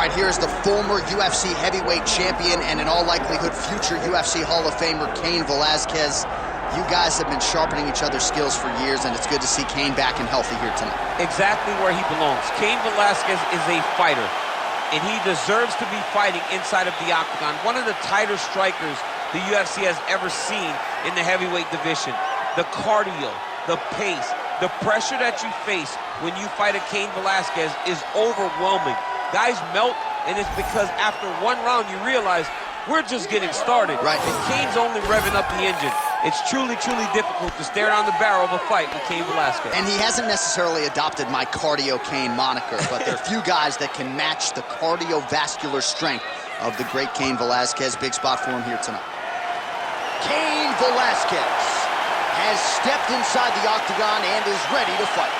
right, here's the former UFC heavyweight champion and in all likelihood future UFC Hall of Famer, Cain Velasquez. You guys have been sharpening each other's skills for years, and it's good to see Cain back and healthy here tonight. Exactly where he belongs. Cain Velasquez is a fighter, and he deserves to be fighting inside of the octagon. One of the tighter strikers the UFC has ever seen in the heavyweight division. The cardio, the pace, the pressure that you face when you fight a Cain Velasquez is overwhelming. Guys melt, and it's because after one round you realize we're just getting started. Right. And Cain's only revving up the engine. It's truly, truly difficult to stare down the barrel of a fight with Cain Velasquez. And he hasn't necessarily adopted my Cardio Cain moniker, but there are few guys that can match the cardiovascular strength of the great Cain Velasquez. Big spot for him here tonight. Cain Velasquez has stepped inside the octagon and is ready to fight.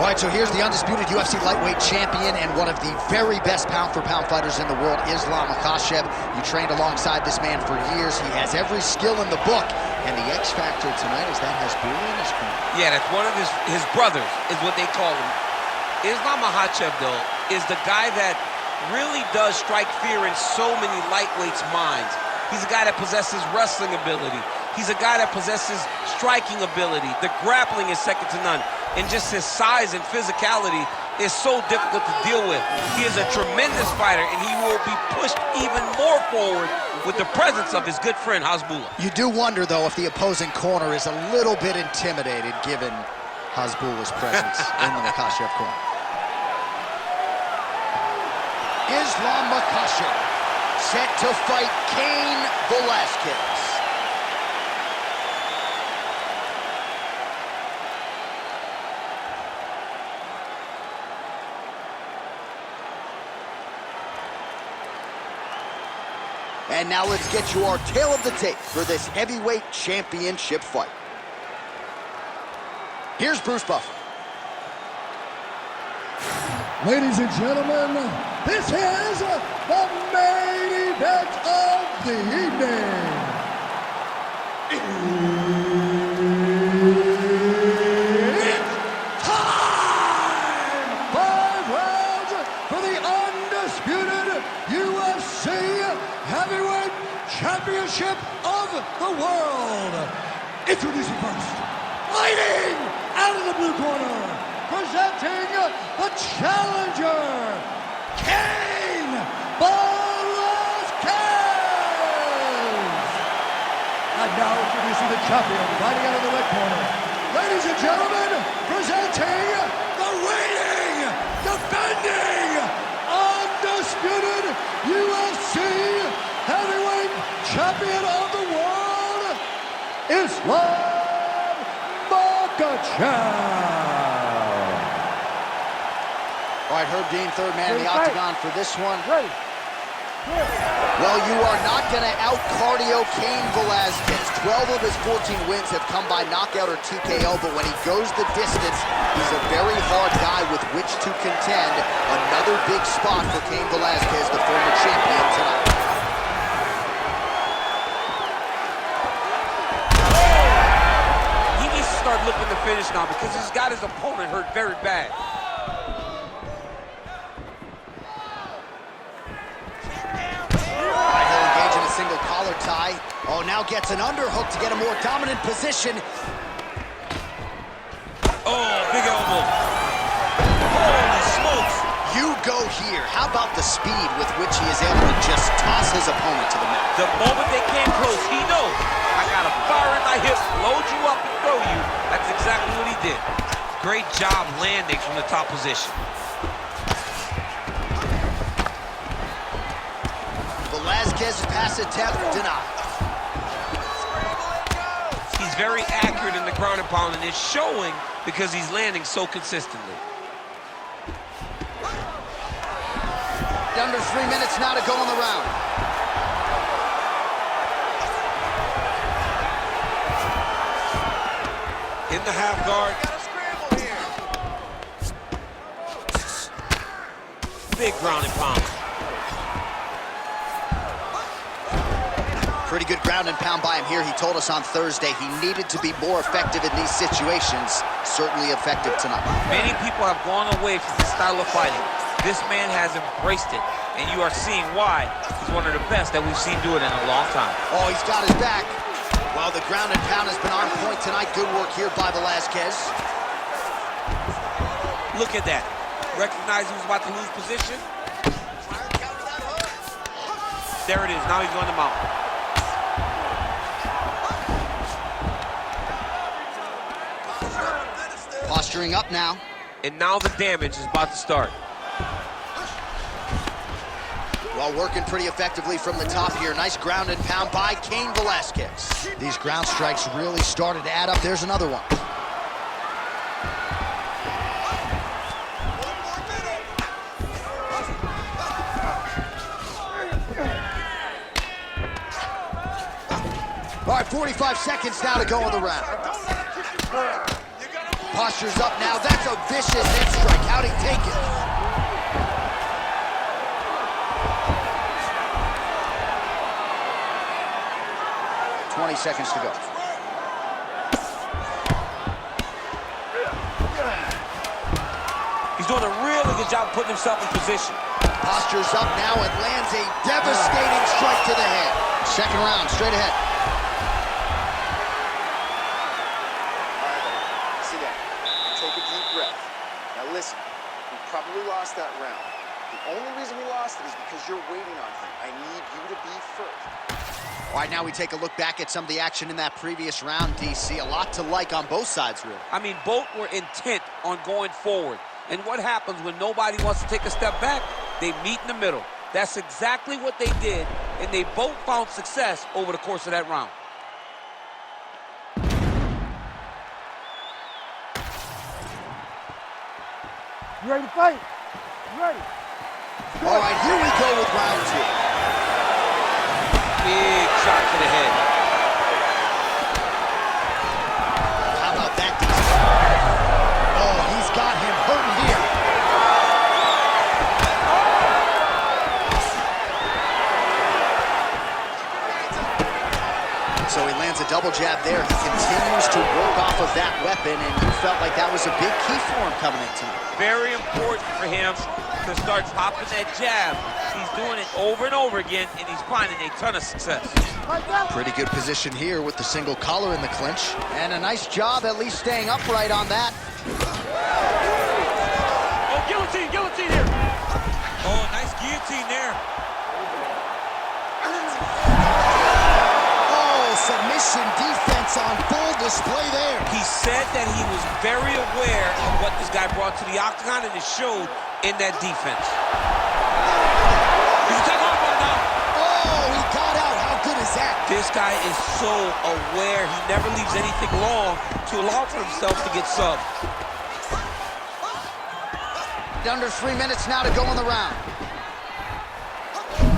All right, so here's the undisputed UFC lightweight champion and one of the very best pound-for-pound fighters in the world, Islam Makhachev. You trained alongside this man for years. He has every skill in the book, and the X factor tonight is that Hasbulla in his corner. Yeah, that's one of his brothers, is what they call him. Islam Makhachev, though, is the guy that really does strike fear in so many lightweights' minds. He's a guy that possesses wrestling ability. He's a guy that possesses striking ability. The grappling is second to none. And just his size and physicality is so difficult to deal with. He is a tremendous fighter, and he will be pushed even more forward with the presence of his good friend, Hasbulla. You do wonder, though, if the opposing corner is a little bit intimidated given Hasbulla's presence in the Makhachev corner. Islam Makhachev set to fight Cain Velasquez. And now let's get you our tale of the tape for this heavyweight championship fight. Here's Bruce Buffer. Ladies and gentlemen, this is the main event of the evening. It's time! 5 rounds for the undisputed UFC Heavyweight Championship of the world. Introducing first, fighting out of the blue corner, presenting the challenger, Cain Velasquez. And now introducing the champion, fighting out of the red corner. Ladies and gentlemen, presenting the reigning, defending, undisputed UFC Heavyweight Champion of the world, Islam Makhachev. All right, Herb Dean, third man in the octagon for this one. Ready. Well, you are not going to out-cardio Cain Velasquez. 12 of his 14 wins have come by knockout or TKO, but when he goes the distance, he's a very hard guy with which to contend. Another big spot for Cain Velasquez, the former champion tonight. He needs to start looking to finish now because he's got his opponent hurt very bad. Single collar tie. Oh, now gets an underhook to get a more dominant position. Oh, big elbow. Holy smokes. You go here. How about the speed with which he is able to just toss his opponent to the mat? The moment they came close, he knows. I got a fire in my hips, load you up and throw you. That's exactly what he did. Great job landing from the top position. Velasquez's pass attempt denied. He's very accurate in the ground and pound, and it's showing because he's landing so consistently. Under 3 minutes now to go in the round. In the half guard. Big ground and pound. Pretty good ground and pound by him here. He told us on Thursday he needed to be more effective in these situations. Certainly effective tonight. Many people have gone away from this style of fighting. This man has embraced it, and you are seeing why he's one of the best that we've seen do it in a long time. Oh, he's got his back. Well, the ground and pound has been on point tonight. Good work here by Velasquez. Look at that. Recognize he was about to lose position. There it is. Now he's going to mount. Posturing up now. And now the damage is about to start. Well, working pretty effectively from the top here. Nice ground and pound by Cain Velasquez. These ground strikes really started to add up. There's another one. All right, 45 seconds now to go in the round. Posture's up now. That's a vicious hit strike. How'd he take it? $20 seconds to go. He's doing a really good job putting himself in position. Posture's up now and lands a devastating strike to the head. Second round, straight ahead. Take a deep breath. Now listen, we probably lost that round. The only reason we lost it is because you're waiting on him. I need you to be first. All right, now we take a look back at some of the action in that previous round, DC. A lot to like on both sides, really. I mean, both were intent on going forward. And what happens when nobody wants to take a step back? They meet in the middle. That's exactly what they did, and they both found success over the course of that round. You ready to fight? You ready? All right, here we go with round two. Big shot to the head. How about that, DC? Oh, he's got him hurting here. So he lands a double jab there. He continues to work off of that weapon, and you felt like that was a big key for him coming in tonight. Very important for him to start popping that jab. He's doing it over and over again, and he's finding a ton of success. Pretty good position here with the single collar in the clinch. And a nice job at least staying upright on that. Oh, guillotine, guillotine here. Oh, nice guillotine there. Submission defense on full display there. He said that he was very aware of what this guy brought to the octagon, and it showed in that defense. He's taking off right now. Oh, he got out. How good is that? This guy is so aware. He never leaves anything long to allow for himself to get subbed. Under 3 minutes now to go in the round.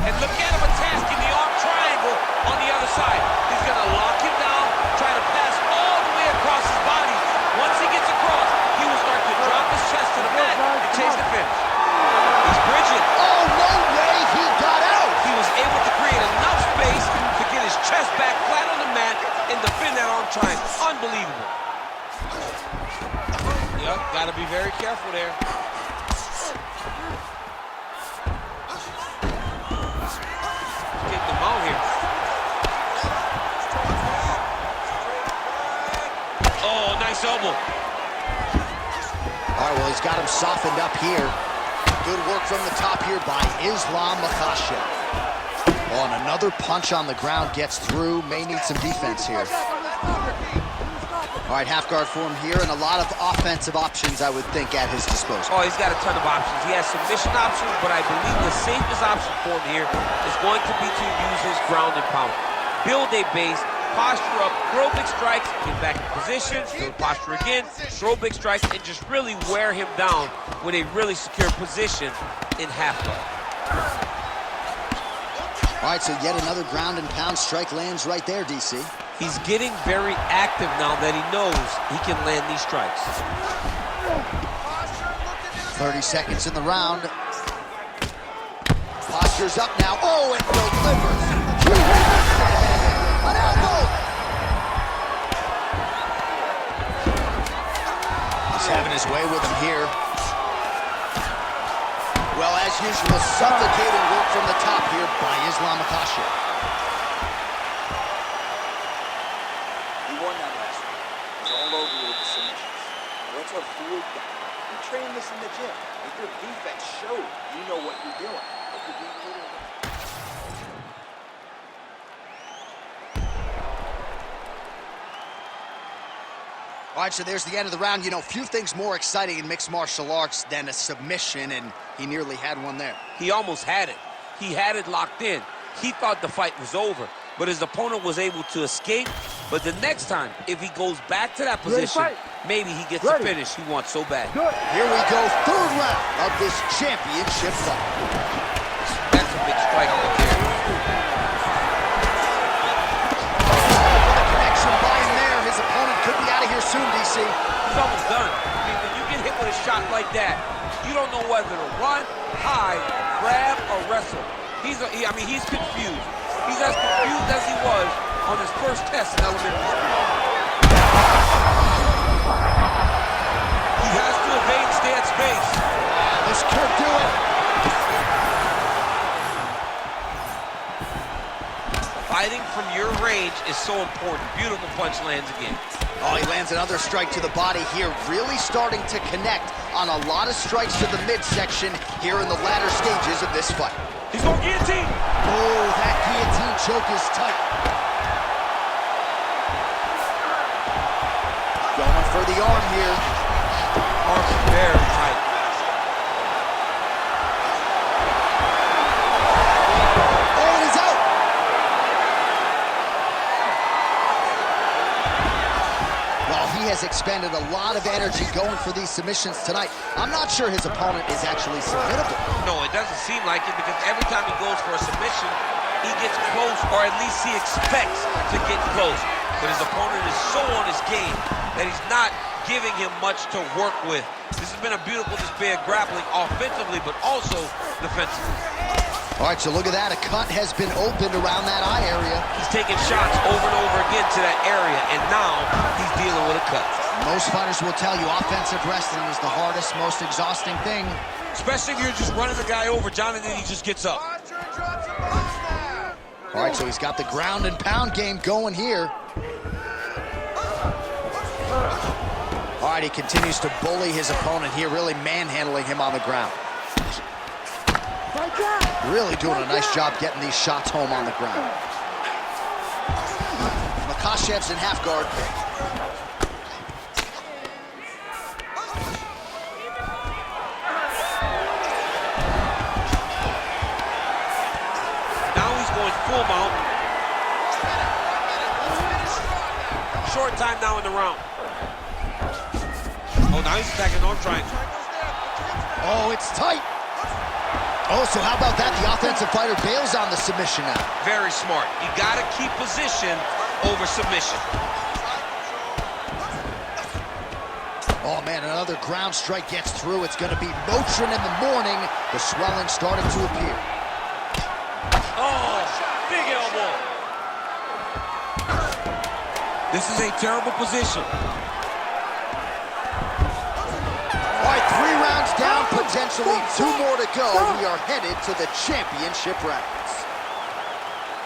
And look at him attacking the arm triangle on the other side. He's going to lock him down, try to pass all the way across his body. Once he gets across, he will start to drop his chest to the mat and chase the finish. He's bridging. Oh, no way, he got out. He was able to create enough space to get his chest back flat on the mat and defend that arm triangle. Unbelievable. Yep, got to be very careful there. Getting them out here. Oh, nice elbow. All right, well, he's got him softened up here. Good work from the top here by Makhachev. Oh, and another punch on the ground gets through. May need some defense here. All right, half guard for him here, and a lot of offensive options, I would think, at his disposal. Oh, he's got a ton of options. He has submission options, but I believe the safest option for him here is going to be to use his ground and pound. Build a base, posture up, throw big strikes, get back in position, build posture again, throw big strikes, and just really wear him down with a really secure position in half guard. All right, so yet another ground and pound strike lands right there, DC. He's getting very active now that he knows he can land these strikes. 30 seconds in the round. Posture's up now. Oh, and delivers. An elbow. He's having his way with him here. Well, as usual, suffocating work from the top here by Makhachev. He won that last round. He's all over you with the submissions. Let's avoid that. You train this in the gym. If your defense showed you know what you're doing. But you're being a little... All right, so there's the end of the round. You know, few things more exciting in mixed martial arts than a submission, and he nearly had one there. He almost had it. He had it locked in. He thought the fight was over, but his opponent was able to escape. But the next time, if he goes back to that position, maybe he gets the finish he wants so bad. Here we go, third round of this championship fight. That's a big strike right there. The connection by him there. His opponent could be out of here soon, DC. He's almost done. I mean, when you get hit with a shot like that, you don't know whether to run, hide, grab, or wrestle. He's confused. He's as confused as he was on his first test in elementary school. He has to evade and stay at space. This could do it. Fighting from your range is so important. Beautiful punch lands again. Oh, he lands another strike to the body here, really starting to connect on a lot of strikes to the midsection here in the latter stages of this fight. He's going guillotine. Oh, that guillotine choke is tight. Going for the arm here. Arm very tight. Oh, and he's out. Well, he has expended a lot of energy going for these submissions tonight. I'm not sure his opponent is actually submittable. No, it doesn't seem like it, because every time he goes for a submission, he gets close, or at least he expects to get close. But his opponent is so on his game that he's not giving him much to work with. This has been a beautiful display of grappling offensively, but also defensively. All right, so look at that. A cut has been opened around that eye area. He's taking shots over and over again to that area, and now he's dealing with a cut. Most fighters will tell you offensive wrestling is the hardest, most exhausting thing. Especially if you're just running the guy over, John, and then he just gets up. All right, so he's got the ground and pound game going here. All right, he continues to bully his opponent here, really manhandling him on the ground. Really doing a nice job getting these shots home on the ground. Makhachev's in half guard. Now he's going full mount. Short time now in the round. Oh, now he's attacking arm triangle. Oh, it's tight. Oh, so how about that? The offensive fighter bails on the submission now. Very smart. You got to keep position over submission. Oh, man, another ground strike gets through. It's going to be Motrin in the morning. The swelling starting to appear. Oh, big elbow. This is a terrible position. All right, 3 rounds down, potentially 2 more to go. We are headed to the championship rounds.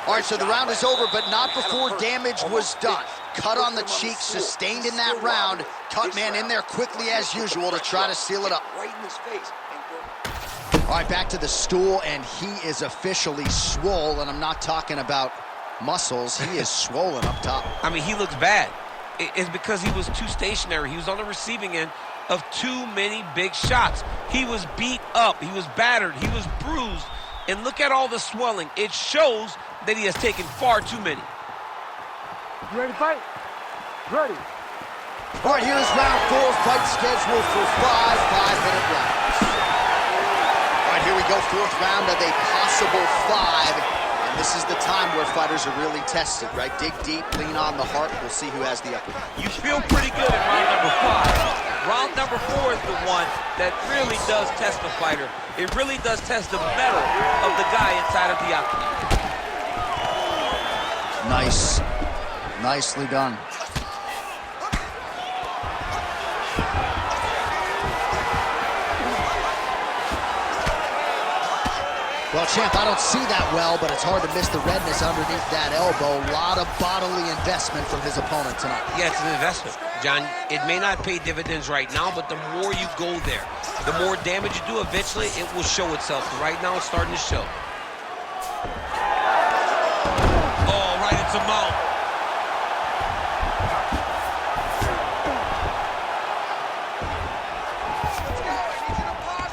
All right, so the round is over, but not before damage was done. Cut on the cheek, sustained in that round. Cut man in there quickly as usual to try to seal it up. Right in his face. All right, back to the stool, and he is officially swole, and I'm not talking about muscles. He is swollen up top. I mean, he looks bad. It's because he was too stationary. He was on the receiving end of too many big shots. He was beat up. He was battered. He was bruised. And look at all the swelling. It shows that he has taken far too many. You ready to fight? Ready. All right, here's round 4, fight scheduled for 5 5-minute rounds. All right, here we go, 4th round of a possible 5. And This is the time where fighters are really tested, right? Dig deep, lean on the heart. We'll see who has the upper hand. You feel pretty good in round number 5. Round number 4 is the one that really does test the fighter. It really does test the mettle of the guy inside of the octagon. Nice. Nicely done. Well, champ, I don't see that well, but it's hard to miss the redness underneath that elbow. A lot of bodily investment from his opponent tonight. Yeah, it's an investment, John. It may not pay dividends right now, but the more you go there, the more damage you do, eventually it will show itself. Right now, it's starting to show. Oh, right into mouth.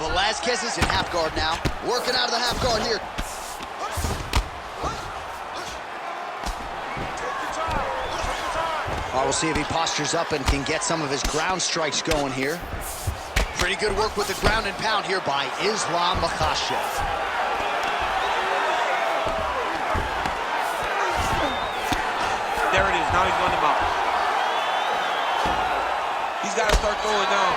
Velasquez is in half guard now. Working out of the half guard here. All right, we'll see if he postures up and can get some of his ground strikes going here. Pretty good work with the ground and pound here by Islam Makhachev. There it is. Now he's going to mount. He's got to start throwing down.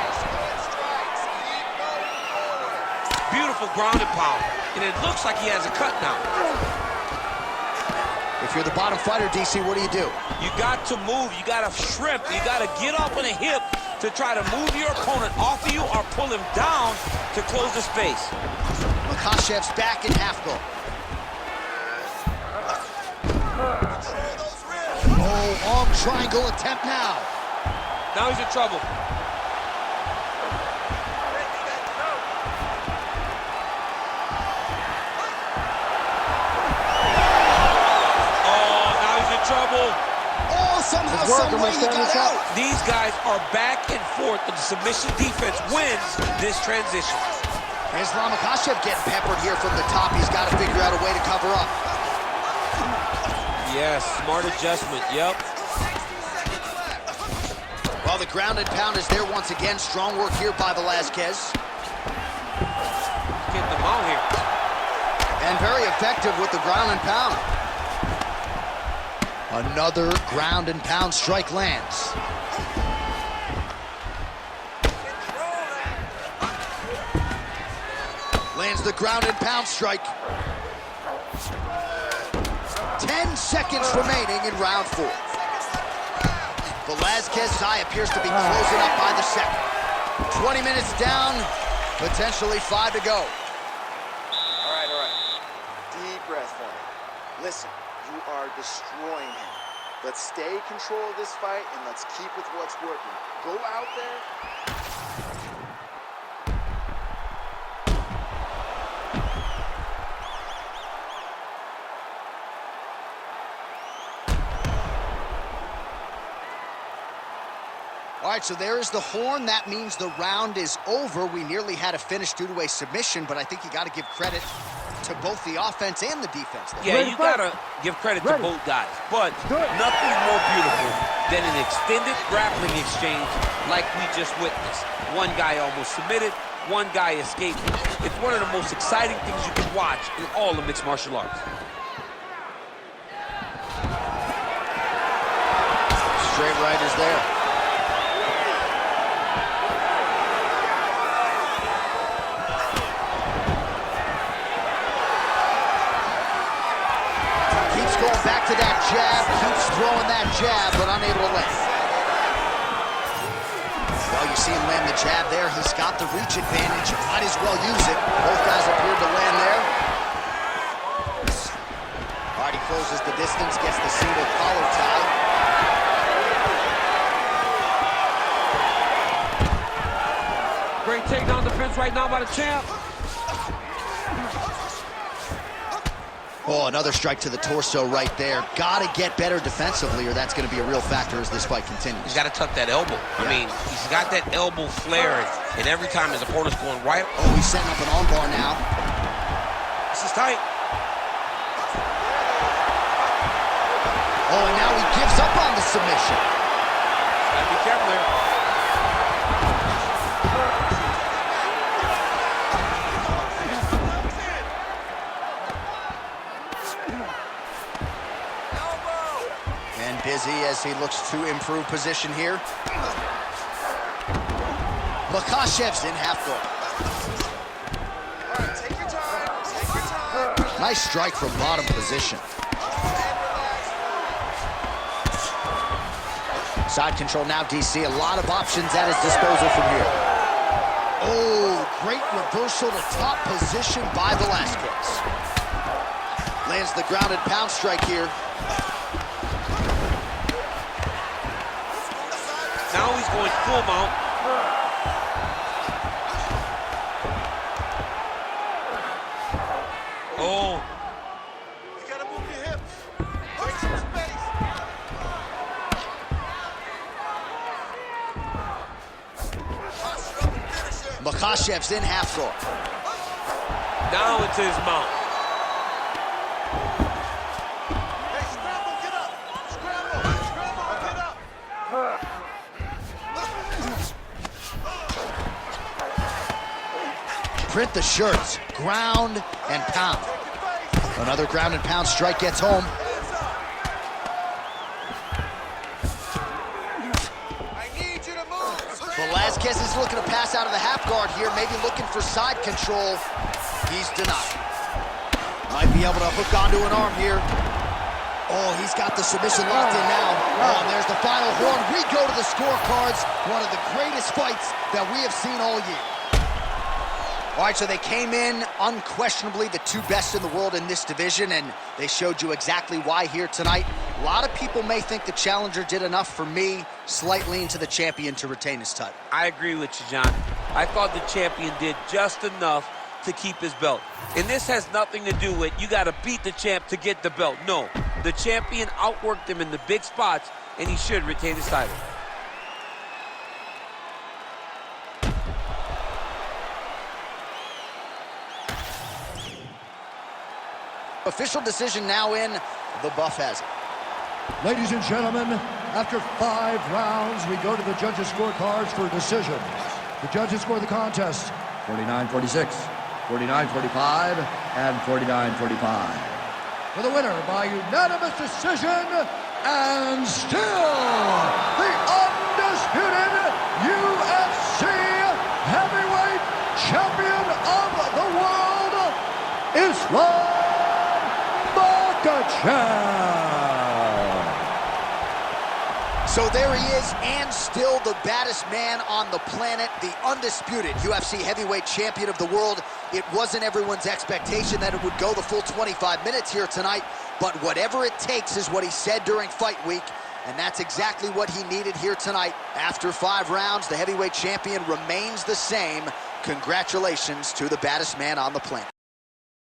Beautiful ground and pound. And it looks like he has a cut now. If you're the bottom fighter, DC, what do? You got to move. You got to shrimp. You got to get up on a hip to try to move your opponent off of you or pull him down to close the space. Makhachev's back in half guard. Oh, arm triangle attempt now. Now he's in trouble. Trouble. Oh, somehow, some way he got out. These guys are back and forth, but the submission defense wins this transition. Islam Makhachev getting peppered here from the top. He's got to figure out a way to cover up. Yes, smart adjustment, yep. Well, the ground and pound is there once again. Strong work here by Velasquez. Getting them out here. And very effective with the ground and pound. Another ground and pound strike lands. Lands the ground and pound strike. 10 seconds remaining in round 4. Velasquez's eye appears to be closing up by the second. 20 minutes down, potentially 5 to go. All right. Deep breath for me. Listen. You are destroying him. Let's stay in control of this fight, and let's keep with what's working. Go out there. All right, so there is the horn. That means the round is over. We nearly had a finish due to a submission, but I think you got to give credit to both the offense and the defense. Yeah, you got to give credit to both guys. But nothing more beautiful than an extended grappling exchange like we just witnessed. One guy almost submitted, one guy escaped. It's one of the most exciting things you can watch in all of mixed martial arts. Straight right is there. Going back to that jab, keeps throwing that jab, but unable to land. Well, you see him land the jab there. He's got the reach advantage. Might as well use it. Both guys appeared to land there. All right, he closes the distance, gets the single collar tie. Great takedown defense right now by the champ. Oh, another strike to the torso right there. Got to get better defensively, or that's going to be a real factor as this fight continues. He's got to tuck that elbow. Yeah. I mean, he's got that elbow flare, and every time his opponent's going right. Oh, he's setting up an armbar now. This is tight. Oh, and now he gives up on the submission. Gotta be careful here. is he as he looks to improve position here. Makhachev's in half guard. All right, take your time. Take your time. Nice strike from bottom position. Side control now, DC. A lot of options at his disposal from here. Oh, great reversal to top position by Velasquez. Lands the grounded pound strike here. Now he's going full mount. Oh. You gotta move your hips. Take some space. Makhachev's in half guard. Now into his mount. Hey, scramble, get up. Scramble, scramble, get up. Print the shirts, ground and pound. Another ground and pound strike gets home. I need you to move. Velasquez is looking to pass out of the half guard here, maybe looking for side control. He's denied. Might be able to hook onto an arm here. Oh, he's got the submission locked in now. Oh, and there's the final horn. We go to the scorecards. One of the greatest fights that we have seen all year. All right, so they came in unquestionably the two best in the world in this division, and they showed you exactly why here tonight. A lot of people may think the challenger did enough. For me, slight lean to the champion to retain his title. I agree with you, John. I thought the champion did just enough to keep his belt. And this has nothing to do with you got to beat the champ to get the belt. No, the champion outworked him in the big spots, and he should retain his title. Official decision now in. The buff has it. Ladies and gentlemen, after 5 rounds, we go to the judges' scorecards for a decision. The judges score the contest 49-46, 49-45, and 49-45. For the winner by unanimous decision, and still the undisputed UFC heavyweight champion of the world, Islam Makhachev. So there he is, and still the baddest man on the planet, the undisputed UFC heavyweight champion of the world. It wasn't everyone's expectation that it would go the full 25 minutes here tonight, but whatever it takes is what he said during fight week, and that's exactly what he needed here tonight. After 5 rounds, the heavyweight champion remains the same. Congratulations to the baddest man on the planet.